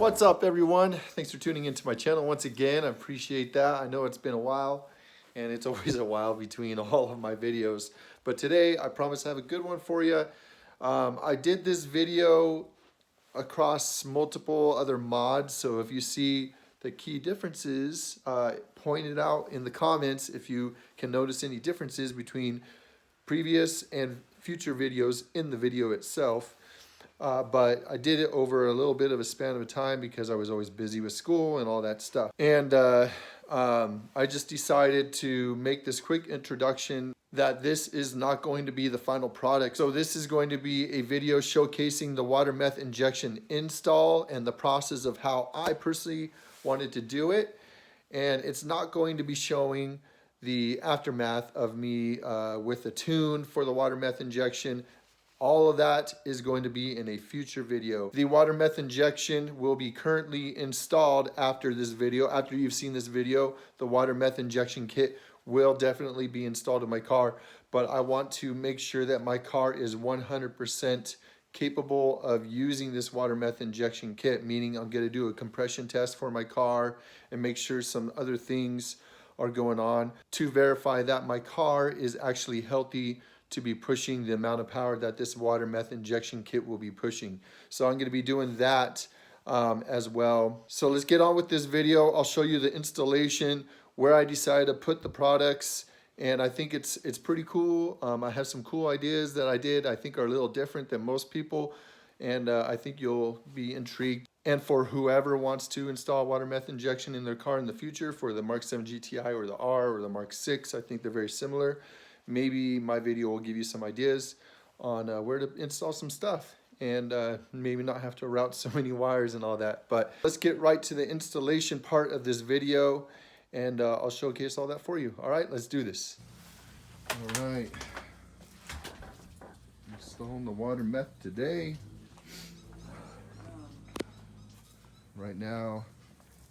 What's up, everyone? Thanks for tuning into my channel once again. I appreciate that. I know it's been a while, and it's always a while between all of my videos. But today, I promise to have a good one for you. I did this video across multiple other mods, so if you see the key differences pointed out in the comments, if you can notice any differences between previous and future videos in the video itself. But I did it over a little bit of a span of time because I was always busy with school and all that stuff. And I just decided to make this quick introduction that this is not going to be the final product. So this is going to be a video showcasing the water meth injection install and the process of how I personally wanted to do it. And it's not going to be showing the aftermath of me with the tune for the water meth injection. All of that is going to be in a future video. The water meth injection will be currently installed after this video. After you've seen this video, the water meth injection kit will definitely be installed in my car. But I want to make sure that my car is 100% capable of using this water meth injection kit, meaning I'm going to do a compression test for my car and make sure some other things are going on to verify that my car is actually healthy to be pushing the amount of power that this water meth injection kit will be pushing. So I'm going to be doing that as well. So let's get on with this video. I'll show you the installation, where I decided to put the products, and I think it's pretty cool. I have some cool ideas that I did I think are a little different than most people, and I think you'll be intrigued. And for whoever wants to install water meth injection in their car in the future, for the MK7 GTI or the R or the Mark 6, I think they're very similar. Maybe my video will give you some ideas on where to install some stuff and maybe not have to route so many wires and all that. But let's get right to the installation part of this video, and I'll showcase all that for you. All right, let's do this. All right, installing the water meth today. Right now,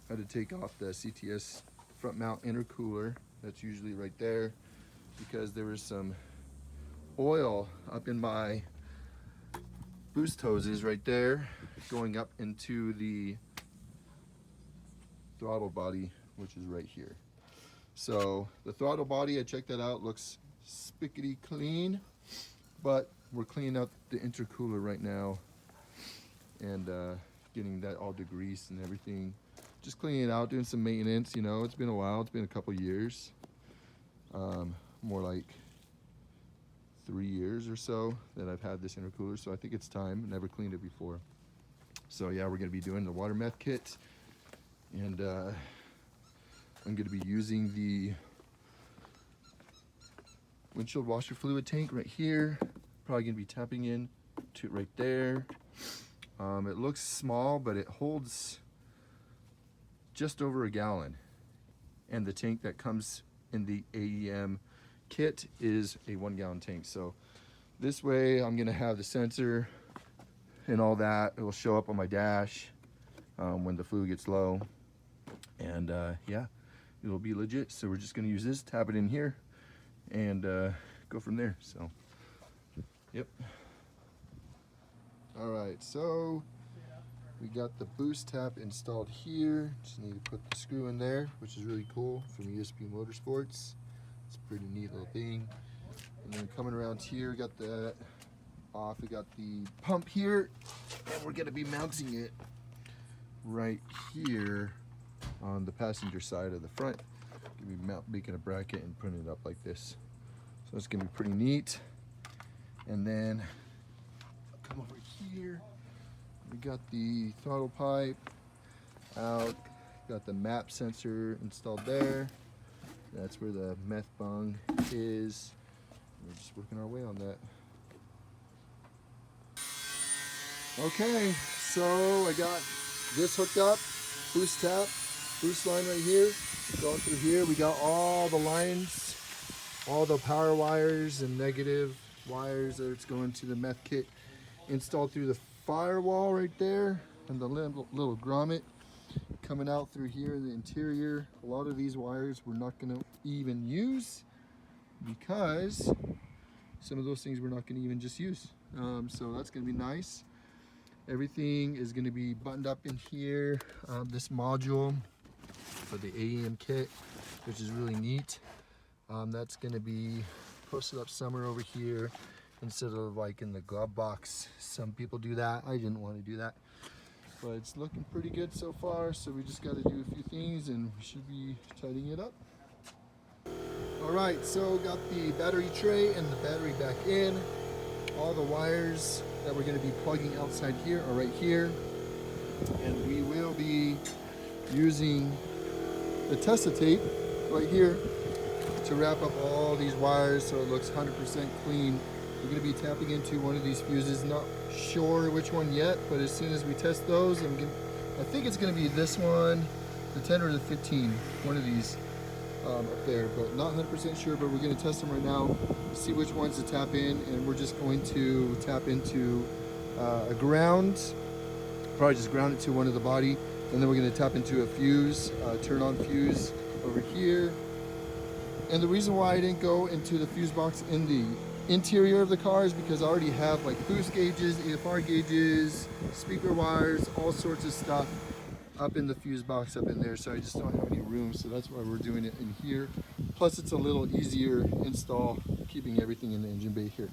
I had to take off the CTS front mount intercooler. That's usually right there, because there was some oil up in my boost hoses right there going up into the throttle body, which is right here. So the throttle body, I checked that out, looks spickety clean, but we're cleaning out the intercooler right now and getting that all degreased and everything. Just cleaning it out, doing some maintenance. You know, it's been a while, it's been a couple years. More like 3 years or so that I've had this intercooler, so I think it's time. Never cleaned it before. So yeah, we're going to be doing the water meth kit, and I'm going to be using the windshield washer fluid tank right here. Probably going to be tapping in to right there. It looks small, but it holds just over a gallon, and the tank that comes in the AEM kit is a 1 gallon tank. So this way I'm gonna have the sensor and all that. It will show up on my dash when the fluid gets low, and yeah, it'll be legit. So we're just gonna use this, tap it in here, and go from there. So yep. All right, so we got the boost tap installed here. Just need to put the screw in there, which is really cool, from USP Motorsports. It's a pretty neat little thing. And then coming around here, we got that off. We got the pump here, and we're gonna be mounting it right here on the passenger side of the front. Gonna be making a bracket and putting it up like this. So it's gonna be pretty neat. And then come over here. We got the throttle pipe out. Got the map sensor installed there. That's where the meth bung is. We're just working our way on that. Okay, so I got this hooked up. Boost tap, boost line right here. Going through here, we got all the lines, all the power wires and negative wires that it's going to the meth kit installed through the firewall right there, and the little grommet coming out through here in the interior. A lot of these wires we're not going to even use, because some of those things we're not going to even just use. So that's going to be nice. Everything is going to be buttoned up in here. This module for the AEM kit, which is really neat. That's going to be posted up somewhere over here instead of like in the glove box. Some people do that. I didn't want to do that, but it's looking pretty good so far. So we just got to do a few things and we should be tidying it up. All right, so got the battery tray and the battery back in. All the wires that we're going to be plugging outside here are right here, and we will be using the Tessa tape right here to wrap up all these wires so it looks 100% clean. We're going to be tapping into one of these fuses, not sure which one yet, but as soon as we test those, I think it's going to be this one, the 10 or the 15, one of these up there, but not 100% sure. But we're going to test them right now, see which ones to tap in, and we're just going to tap into a ground, probably just ground it to one of the body, and then we're going to tap into a fuse, turn on fuse over here. And the reason why I didn't go into the fuse box in the interior of the car is because I already have like boost gauges, EFR gauges, speaker wires, all sorts of stuff up in the fuse box up in there, so I just don't have any room, so that's why we're doing it in here. Plus it's a little easier install, keeping everything in the engine bay here.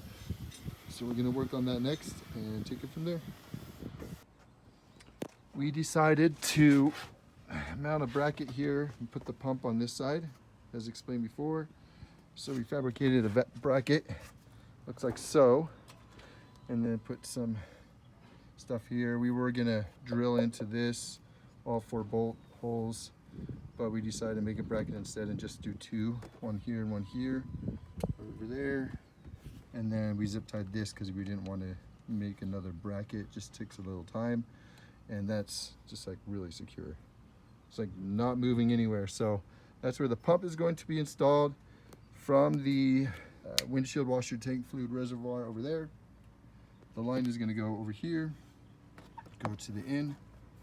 So we're going to work on that next and take it from there. We decided to mount a bracket here and put the pump on this side, as explained before. So we fabricated a bracket, looks like so, and then put some stuff here. We were going to drill into this all 4 bolt holes, but we decided to make a bracket instead and just do 2, one here and one here, over there. And then we zip tied this because we didn't want to make another bracket. Just takes a little time, and that's just like really secure. It's like not moving anywhere. So that's where the pump is going to be installed, from the windshield washer tank fluid reservoir over there. The line is going to go over here, go to the in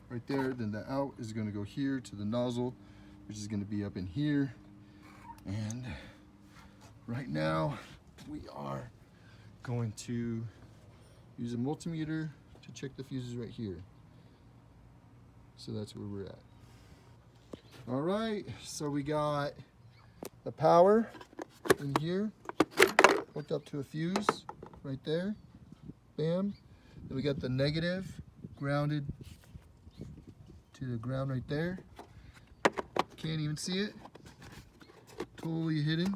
right there, then the out is going to go here to the nozzle, which is going to be up in here. And right now we are going to use a multimeter to check the fuses right here. So that's where we're at. All right, so we got the power in here hooked up to a fuse right there, bam. Then we got the negative grounded to the ground right there. Can't even see it, totally hidden.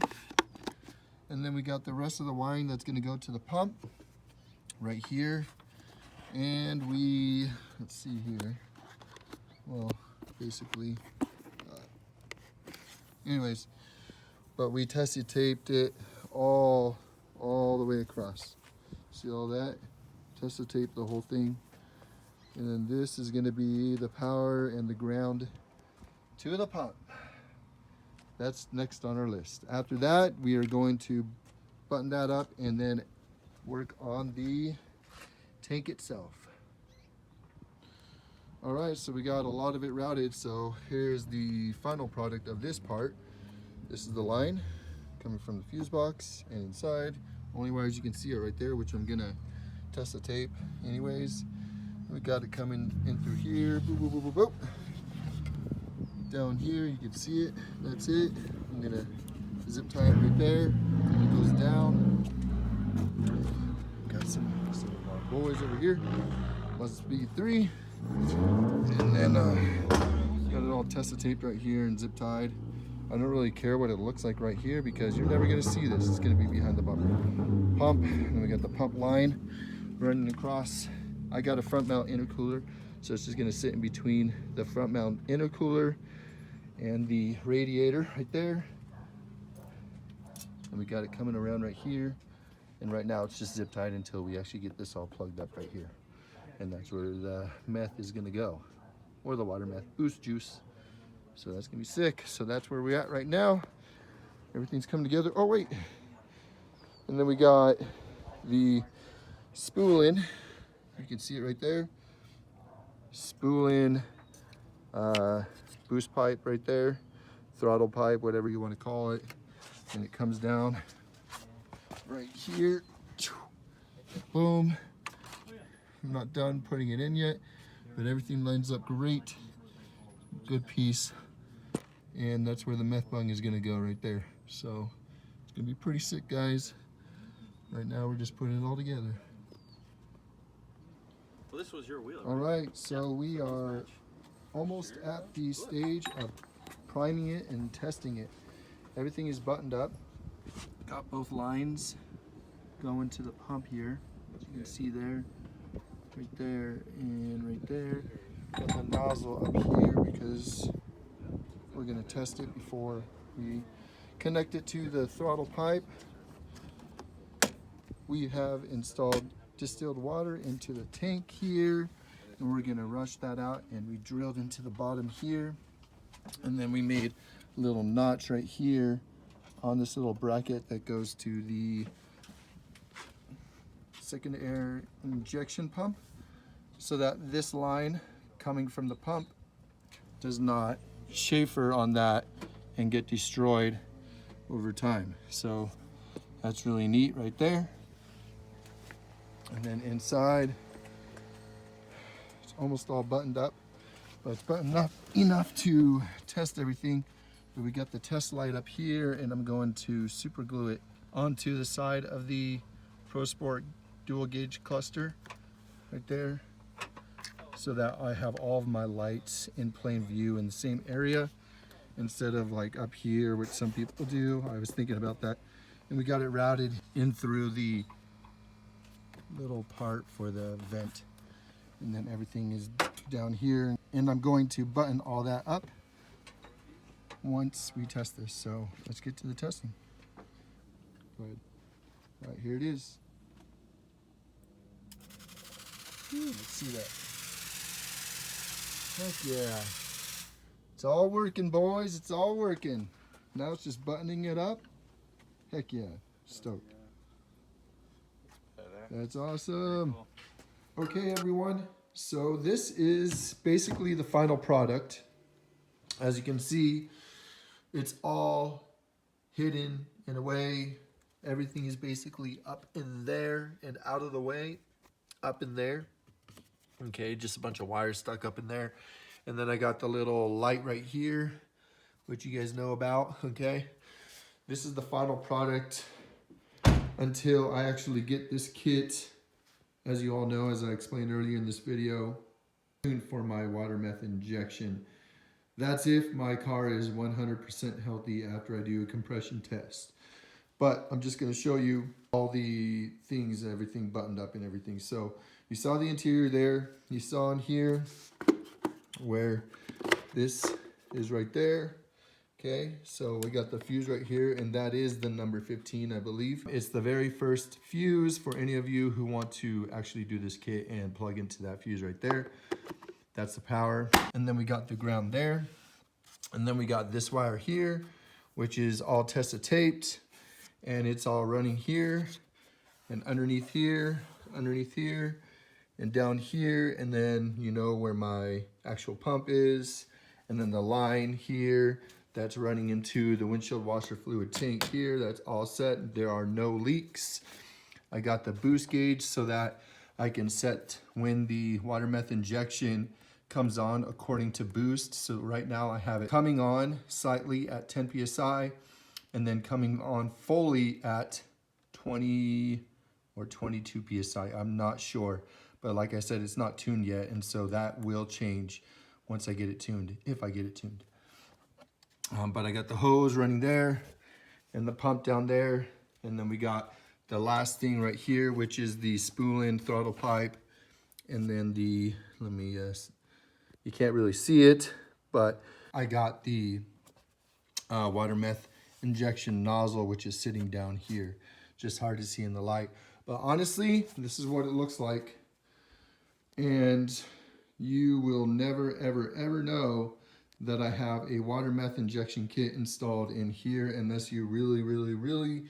And then we got the rest of the wiring that's going to go to the pump right here. And we, let's see here, well, basically, anyways, but we Tessa taped it all the way across. See all that? Tessa taped the whole thing. And then this is going to be the power and the ground to the pump. That's next on our list. After that, we are going to button that up and then work on the tank itself. All right, so we got a lot of it routed. So here's the final product of this part. This is the line coming from the fuse box and inside. Only wires you can see are right there, which I'm gonna Tessa tape anyways. We got it coming in through here, boop, boop, boop, boop, boop. Down here, you can see it, that's it. I'm gonna zip tie it right there, and it goes down. Got some of our boys over here, USP 3. And then got it all Tessa taped right here and zip tied. I don't really care what it looks like right here because you're never gonna see this. It's gonna be behind the bumper. Pump, and then we got the pump line running across. I got a front mount intercooler, so it's just gonna sit in between the front mount intercooler and the radiator right there. And we got it coming around right here. And right now it's just zip tied until we actually get this all plugged up right here. And that's where the meth is gonna go, or the water meth boost juice. So that's gonna be sick. So that's where we're at right now. Everything's coming together. Oh wait, and then we got the Spulen. You can see it right there. Spulen boost pipe right there, throttle pipe, whatever you want to call it. And it comes down right here. Boom. I'm not done putting it in yet, but everything lines up great. Good piece. And that's where the meth bung is gonna go right there. So it's gonna be pretty sick, guys. Right now we're just putting it all together. Well, this was your wheel. All right, so we are almost at the stage of priming it and testing it. Everything is buttoned up. Got both lines going to the pump here. As you can see there, right there, and right there. Got the nozzle up here because we're gonna test it before we connect it to the throttle pipe. We have installed distilled water into the tank here, and we're gonna rush that out, and we drilled into the bottom here, and then we made a little notch right here on this little bracket that goes to the second air injection pump, so that this line coming from the pump does not chafer on that and get destroyed over time. So that's really neat right there. And then inside, it's almost all buttoned up, but it's buttoned up enough to test everything. But we got the test light up here, and I'm going to super glue it onto the side of the Pro Sport dual gauge cluster right there, so that I have all of my lights in plain view in the same area instead of like up here, which some people do. I was thinking about that. And we got it routed in through the little part for the vent, and then everything is down here, and I'm going to button all that up once we test this. So let's get to the testing. Go ahead. All right, here it is. Let's see that. Heck yeah, it's all working, boys. It's all working. Now it's just buttoning it up. Heck yeah, stoked. That's awesome. Okay, everyone. So this is basically the final product. As you can see, it's all hidden in a way. Everything is basically up in there and out of the way. Up in there. Okay, just a bunch of wires stuck up in there. And then I got the little light right here, which you guys know about, okay? This is the final product until I actually get this kit, as you all know, as I explained earlier in this video, for my water meth injection. That's if my car is 100% healthy after I do a compression test. But I'm just gonna show you all the things, everything buttoned up and everything. So you saw the interior there. You saw in here where this is right there. Okay, so we got the fuse right here, and that is the number 15, I believe. It's the very first fuse for any of you who want to actually do this kit and plug into that fuse right there. That's the power. And then we got the ground there. And then we got this wire here, which is all Tessa taped, and it's all running here and underneath here, and down here, and then you know where my actual pump is, and then the line here that's running into the windshield washer fluid tank here. That's all set. There are no leaks. I got the boost gauge so that I can set when the water meth injection comes on according to boost. So right now I have it coming on slightly at 10 psi and then coming on fully at 20 or 22 psi. I'm not sure, but like I said, it's not tuned yet, and so that will change once I get it tuned, if I get it tuned. But I got the hose running there and the pump down there. And then we got the last thing right here, which is the Spulen throttle pipe. And then the, you can't really see it, but I got the water meth injection nozzle, which is sitting down here. Just hard to see in the light. But honestly, this is what it looks like. And you will never, ever, ever know that I have a water meth injection kit installed in here unless you really, really, really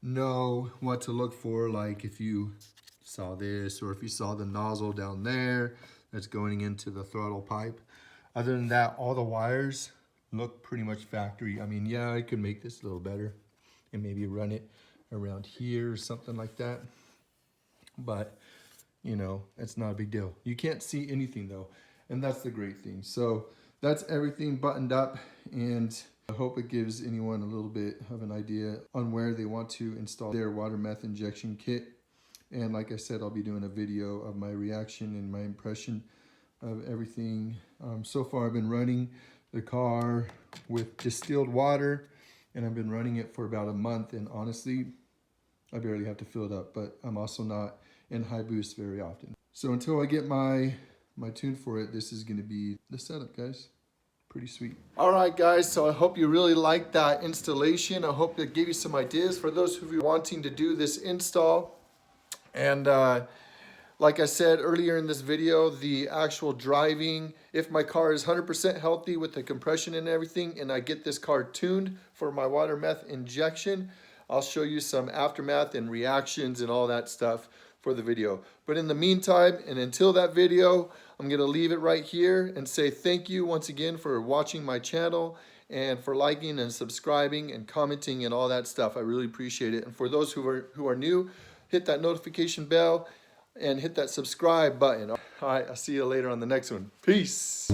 know what to look for. Like if you saw this, or if you saw the nozzle down there that's going into the throttle pipe. Other than that, all the wires look pretty much factory. I mean, yeah, I could make this a little better and maybe run it around here or something like that. But you know, it's not a big deal. You can't see anything though, and that's the great thing. So that's everything buttoned up, and I hope it gives anyone a little bit of an idea on where they want to install their water meth injection kit. And like I said, I'll be doing a video of my reaction and my impression of everything. So far I've been running the car with distilled water, and I've been running it for about a month, and honestly, I barely have to fill it up, but I'm also not in high boost very often. So until I get my tune for it, this is gonna be the setup, guys. Pretty sweet. All right, guys, so I hope you really liked that installation. I hope it gave you some ideas for those of you wanting to do this install. And like I said earlier in this video, the actual driving, if my car is 100% healthy with the compression and everything, and I get this car tuned for my water meth injection, I'll show you some aftermath and reactions and all that stuff for the video. But in the meantime, and until that video, I'm gonna leave it right here and say thank you once again for watching my channel and for liking and subscribing and commenting and all that stuff. I really appreciate it. And for those who are new, hit that notification bell and hit that subscribe button. All right, I'll see you later on the next one. Peace.